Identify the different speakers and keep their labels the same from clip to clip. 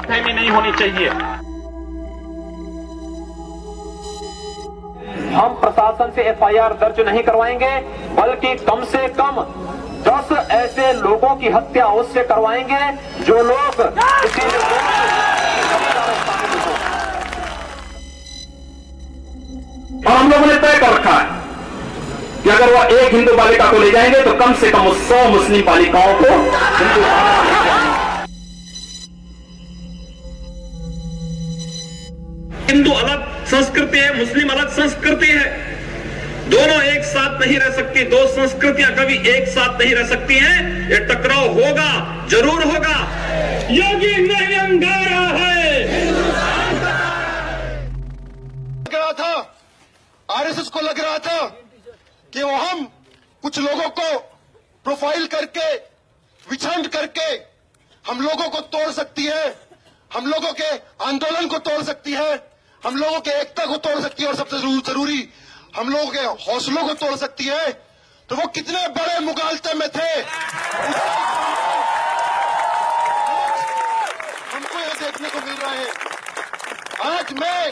Speaker 1: फहमी नहीं होनी चाहिए। हम प्रशासन से एफआईआर दर्ज नहीं करवाएंगे, बल्कि कम से कम 10 ऐसे लोगों की हत्या उससे करवाएंगे जो लोग किसी
Speaker 2: और हम लोगों ने तय कर रखा है कि अगर वो एक हिंदू बालिका को ले जाएंगे तो कम से कम 100 मुस्लिम बालिकाओं को हिंदू
Speaker 3: हिंदू अलग संस्कृति है, मुस्लिम अलग संस्कृति है, दोनों एक साथ नहीं रह सकती, दो संस्कृतियां कभी एक साथ नहीं रह सकती हैं। ये टकराव होगा, जरूर होगा। योगी नहीं अंगारा है।
Speaker 4: लग रहा था, आरएसएस को लग रहा था कि वो हम कुछ लोगों को प्रोफाइल करके, विछांड करके हम लोगों को तोड़ सकती है, हम लोगों के आंदोलन को तोड़ सकती है, हम लोगों के एकता को तोड़ सकती है, और सबसे जरूरी हम लोगों के हौसलों को तोड़ सकती है। तो वो कितने बड़े मुगालते में थे, हमको यह देखने को मिल रहा है। आज मैं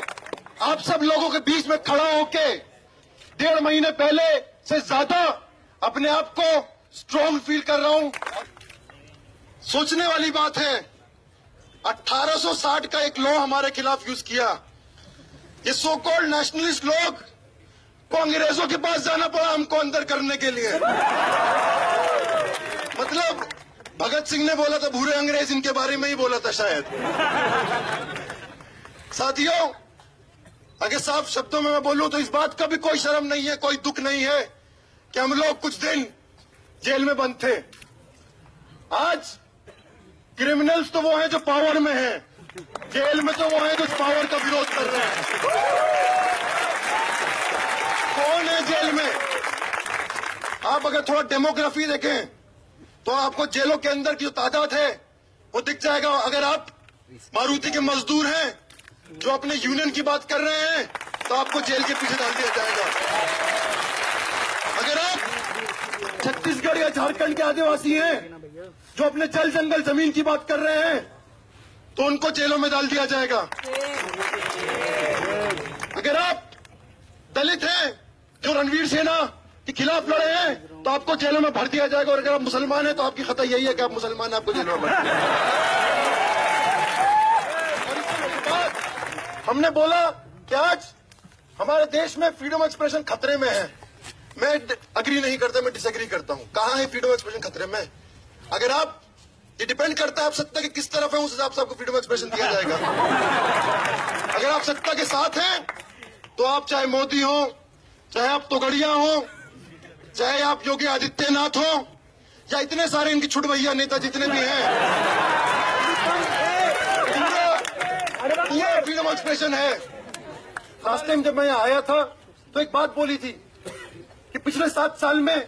Speaker 4: आप सब लोगों के बीच में खड़ा होके 1.5 महीने पहले से ज्यादा अपने आप को स्ट्रांग फील कर रहा हूं। सोचने वाली बात है, 1860 का एक लॉ हमारे खिलाफ यूज किया। ये सो कॉल्ड नेशनलिस्ट लोग को अंग्रेजों के पास जाना पड़ा हमको अंदर करने के लिए। मतलब भगत सिंह ने बोला था भूरे अंग्रेज, इनके बारे में ही बोला था शायद। साथियों, अगर साफ शब्दों में मैं बोलूं तो इस बात का भी कोई शर्म नहीं है, कोई दुख नहीं है कि हम लोग कुछ दिन जेल में बंद थे। आज क्रिमिनल्स तो वो हैं जो पावर में हैं, जेल में तो वो हैं जो पावर का विरोध कर रहे हैं। कौन है जेल में? आप अगर थोड़ा डेमोग्राफी देखें तो आपको जेलों के अंदर की जो तादाद है वो दिख जाएगा। अगर आप मारुति के मजदूर हैं जो अपने यूनियन की बात कर रहे हैं तो आपको जेल के पीछे डाल दिया जाएगा। अगर आप छत्तीसगढ़ या झारखंड के आदिवासी हैं जो अपने जल जंगल जमीन की बात कर रहे हैं तो उनको जेलों में डाल दिया जाएगा। अगर आप दलित हैं जो रणवीर सेना के खिलाफ लड़े हैं तो आपको जेलों में भर दिया जाएगा। और अगर आप मुसलमान हैं तो आपकी खता यही है कि आप मुसलमान हैं, आपको जेलों में भर दिया जाएगा। और इसके बाद हमने बोला कि आज हमारे देश में फ्रीडम एक्सप्रेशन खतरे में है। मैं अग्री नहीं करता, मैं डिसएग्री करता हूं। कहां है फ्रीडम एक्सप्रेशन खतरे में? अगर आप, ये डिपेंड करता है आप सत्ता के किस तरफ है, उस हिसाब से आपको फ्रीडम एक्सप्रेशन दिया जाएगा। अगर आप सत्ता के साथ हैं तो आप चाहे मोदी हो, चाहे आप तोगड़िया हो, चाहे आप योगी आदित्यनाथ हो, या इतने सारे इनकी छुटभैया नेता जितने भी हैं, ये फ्रीडम एक्सप्रेशन है। लास्ट टाइम जब मैं यहाँ आया था तो एक बात बोली थी कि पिछले 7 साल में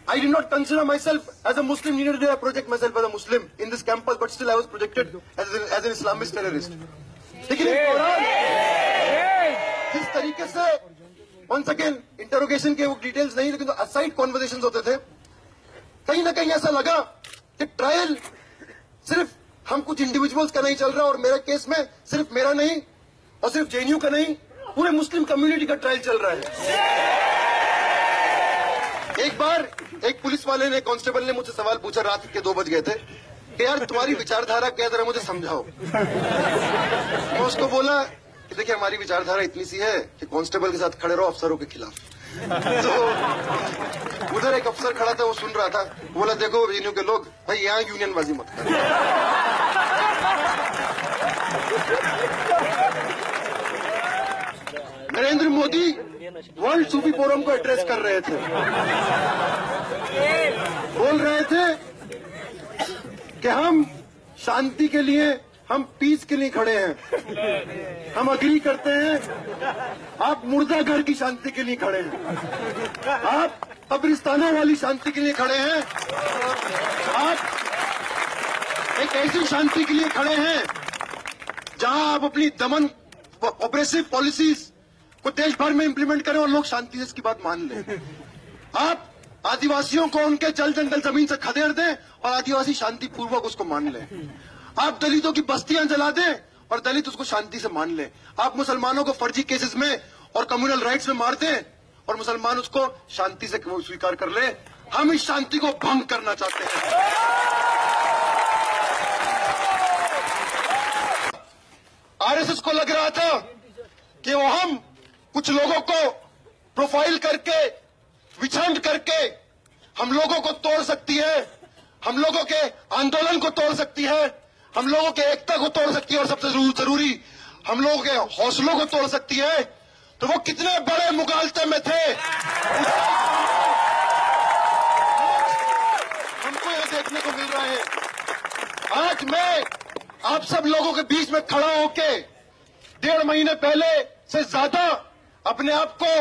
Speaker 4: I did not consider myself as a Muslim, neither did I project myself as a Muslim in this campus, but still I was projected as an Islamist terrorist. लेकिन इस दौरान जिस तरीके से once again इंटरोगेशन के वो details नहीं, लेकिन असाइड कॉन्वर्सेशंस होते थे, कहीं ना कहीं ऐसा लगा कि ट्रायल सिर्फ हम कुछ इंडिविजुअल्स का नहीं चल रहा, और मेरे केस में सिर्फ मेरा नहीं और सिर्फ जेएनयू का नहीं, पूरे मुस्लिम कम्युनिटी का ट्रायल चल रहा है। एक बार एक पुलिस वाले ने, कांस्टेबल ने मुझसे सवाल पूछा, रात के 2 बज गए थे, कि यार तुम्हारी विचारधारा क्या है, जरा मुझे समझाओ। मैं उसको बोला कि देखिए हमारी विचारधारा इतनी सी है कि कांस्टेबल के साथ खड़े रहो अफसरों के खिलाफ। तो उधर एक अफसर खड़ा था, वो सुन रहा था, बोला देखो जेएनयू के लोग, भाई यहाँ यूनियनबाजी मत करो। नरेंद्र मोदी वर्ल्ड सूफी फोरम को एड्रेस कर रहे थे, बोल रहे थे कि हम शांति के लिए, हम पीस के लिए खड़े हैं, हम अग्री करते हैं। आप मुर्दा घर की शांति के लिए खड़े हैं, आप कब्रिस्तानों वाली शांति के लिए खड़े हैं, आप एक ऐसी शांति के लिए खड़े हैं जहां आप अपनी दमन ऑपरेसिव पॉलिसीज को देश भर में इंप्लीमेंट करें और लोग शांति से इसकी बात मान लें। आप आदिवासियों को उनके जल जंगल जमीन से खदेड़ दें और आदिवासी शांति पूर्वक उसको मान लें। आप दलितों की बस्तियां जला दें और दलित उसको शांति से मान ले। आप मुसलमानों को फर्जी केसेस में और कम्युनल राइट्स में मार दें और मुसलमान उसको शांति से स्वीकार कर ले। हम इस शांति को भंग करना चाहते हैं। आरएसएस को लग रहा था कि वो हम कुछ लोगों को प्रोफाइल करके विछंड करके हम लोगों को तोड़ सकती है, हम लोगों के आंदोलन को तोड़ सकती है, हम लोगों के एकता को तोड़ सकती है और सबसे जरूरी हम लोगों के हौसलों को तोड़ सकती है। तो वो कितने बड़े मुगालते में थे हमको यह देखने को मिल रहा है। आज मैं आप सब लोगों के बीच में खड़ा होके 1.5 महीने पहले से ज्यादा अपने आप को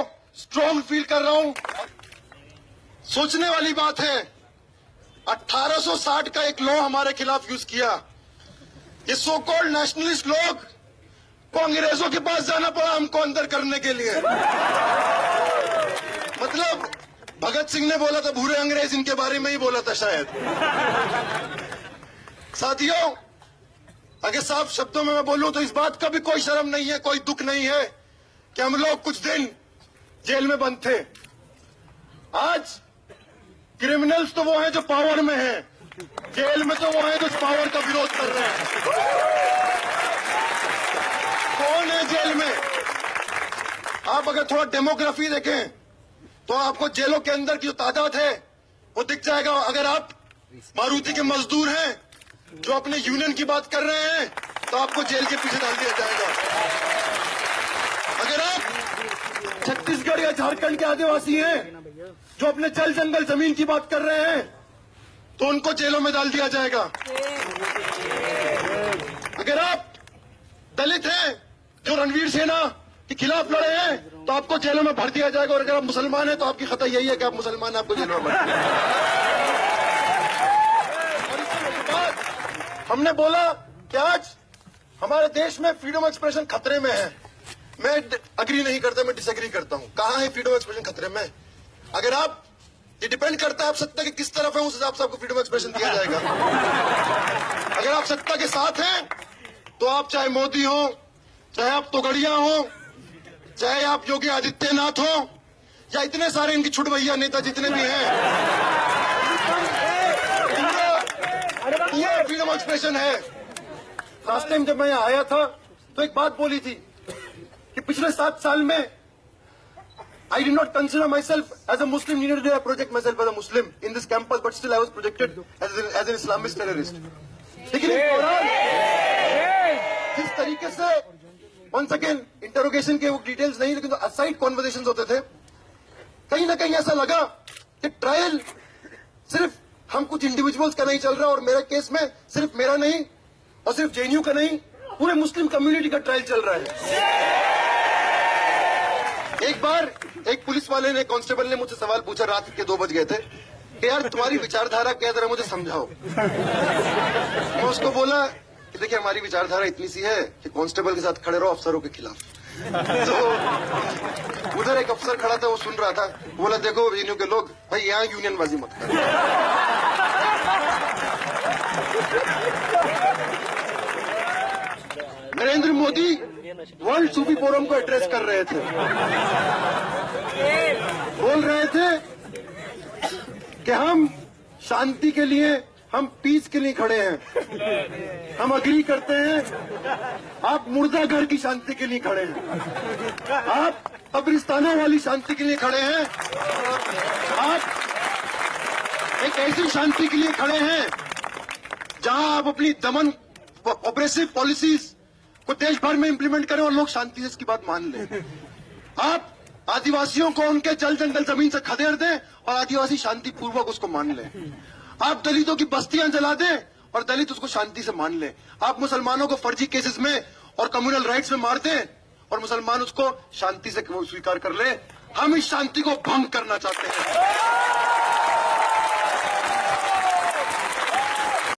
Speaker 4: स्ट्रांग फील कर रहा हूं। सोचने वाली बात है, 1860 का एक लॉ हमारे खिलाफ यूज किया। ये सो कॉल्ड नेशनलिस्ट लोग को अंग्रेजों के पास जाना पड़ा हमको अंदर करने के लिए। मतलब भगत सिंह ने बोला था भूरे अंग्रेज, इनके बारे में ही बोला था शायद। साथियों, अगर साफ शब्दों में मैं बोलूं तो इस बात का भी कोई शर्म नहीं है, कोई दुख नहीं है कि हम लोग कुछ दिन जेल में बंद थे। आज क्रिमिनल्स तो वो हैं जो पावर में हैं, जेल में तो वो हैं जो पावर का विरोध कर रहे हैं। कौन है जेल में? आप अगर थोड़ा डेमोग्राफी देखें तो आपको जेलों के अंदर की जो तादाद है वो दिख जाएगा। अगर आप मारुति के मजदूर हैं जो अपने यूनियन की बात कर रहे हैं तो आपको जेल के पीछे डाल दिया जाएगा। अगर आप छत्तीसगढ़ या झारखंड के आदिवासी हैं जो अपने जल जंगल जमीन की बात कर रहे हैं तो उनको जेलों में डाल दिया जाएगा। अगर आप दलित हैं जो रणवीर सेना के खिलाफ लड़े हैं तो आपको जेलों में भर दिया जाएगा। और अगर आप मुसलमान हैं तो आपकी खता यही है कि आप मुसलमान हैं, आपको जेलों में भर दिया जाएगा। और इसके बाद हमने बोला कि आज हमारे देश में फ्रीडम ऑफ एक्सप्रेशन खतरे में है। मैं अग्री नहीं करता, मैं डिसएग्री करता हूं। कहां है फ्रीडम ऑफ एक्सप्रेशन खतरे में? अगर आप, ये डिपेंड करता है आप सत्ता के किस तरफ है, उस हिसाब से आपको फ्रीडम ऑफ एक्सप्रेशन दिया जाएगा। अगर आप सत्ता के साथ हैं तो आप चाहे मोदी हो, चाहे आप तोगड़िया हो, चाहे आप योगी आदित्यनाथ हो, या इतने सारे इनकी छुटभैया नेता जितने भी हैं, ये फ्रीडम ऑफ एक्सप्रेशन है। लास्ट टाइम जब मैं यहाँ आया था तो एक बात बोली थी कि पिछले 7 साल में I did not consider myself as a Muslim, neither did I project myself as a Muslim in this campus, but still I was projected as an Islamist terrorist. लेकिन इस दौरान जिस तरीके से once again इंटरोगेशन के वो details नहीं, लेकिन तो असाइड कॉन्वर्सेशंस होते थे, कहीं ना कहीं ऐसा लगा कि ट्रायल सिर्फ हम कुछ इंडिविजुअल्स का नहीं चल रहा, और मेरे केस में सिर्फ मेरा नहीं और सिर्फ जेएनयू का नहीं, पूरे मुस्लिम कम्युनिटी का ट्रायल चल रहा है। एक बार एक पुलिस वाले ने, कांस्टेबल ने मुझसे सवाल पूछा, रात के 2 बज गए थे, कि यार तुम्हारी विचारधारा क्या, जरा मुझे समझाओ। मैं उसको बोला कि देखिए हमारी विचारधारा इतनी सी है कि कांस्टेबल के साथ खड़े रहो अफसरों के खिलाफ। तो उधर एक अफसर खड़ा था, वो सुन रहा था, बोला देखो जेएनयू के लोग, भाई यहाँ यूनियनबाजी मत करो। नरेंद्र मोदी वर्ल्ड सूफी फोरम को एड्रेस कर रहे थे, बोल रहे थे कि हम शांति के लिए, हम पीस के लिए खड़े हैं, हम अग्री करते हैं। आप मुर्दा घर की शांति के लिए खड़े हैं, आप कब्रिस्तानों वाली शांति के लिए खड़े हैं, आप एक ऐसी शांति के लिए खड़े हैं जहां आप अपनी दमन ऑपरेसिव पॉलिसीज को देश भर में इंप्लीमेंट करें और लोग शांति से इसकी बात मान लें। आप आदिवासियों को उनके जल जंगल जमीन से खदेड़ दें और आदिवासी शांति पूर्वक उसको मान लें। आप दलितों की बस्तियां जला दें और दलित उसको शांति से मान लें। आप मुसलमानों को फर्जी केसेस में और कम्युनल राइट्स में मार दें और मुसलमान उसको शांति से स्वीकार कर ले। हम इस शांति को भंग करना चाहते हैं।